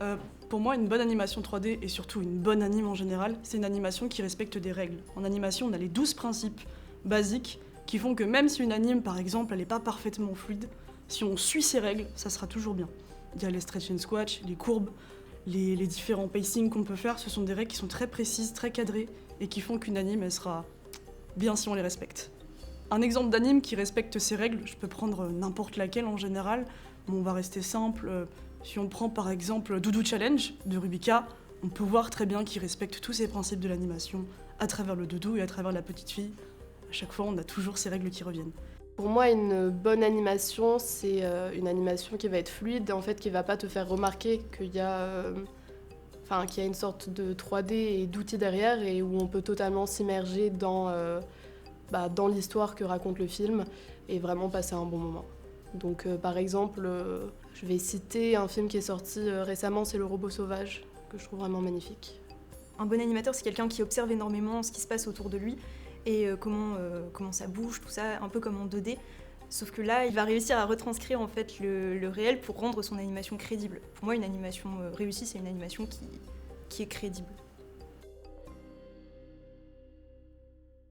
Euh, pour moi, une bonne animation 3D, et surtout une bonne anime en général, c'est une animation qui respecte des règles. En animation, on a les 12 principes basiques qui font que même si une anime, par exemple, elle n'est pas parfaitement fluide, si on suit ces règles, ça sera toujours bien. Il y a les stretch and squash, les courbes, les différents pacings qu'on peut faire, ce sont des règles qui sont très précises, très cadrées, et qui font qu'une anime, elle sera bien si on les respecte. Un exemple d'anime qui respecte ces règles, je peux prendre n'importe laquelle en général, mais on va rester simple. Si on prend par exemple Doudou Challenge de Rubica, on peut voir très bien qu'il respecte tous ces principes de l'animation à travers le doudou et à travers la petite fille. À chaque fois, on a toujours ces règles qui reviennent. Pour moi, une bonne animation, c'est une animation qui va être fluide, en fait, qui va pas te faire remarquer qu'il y a une sorte de 3D et d'outils derrière et où on peut totalement s'immerger dans l'histoire que raconte le film et vraiment passer un bon moment. Donc par exemple, je vais citer un film qui est sorti récemment, c'est Le Robot Sauvage, que je trouve vraiment magnifique. Un bon animateur, c'est quelqu'un qui observe énormément ce qui se passe autour de lui et comment ça bouge, tout ça, un peu comme en 2D. Sauf que là, il va réussir à retranscrire en fait le réel pour rendre son animation crédible. Pour moi, une animation réussie, c'est une animation qui est crédible.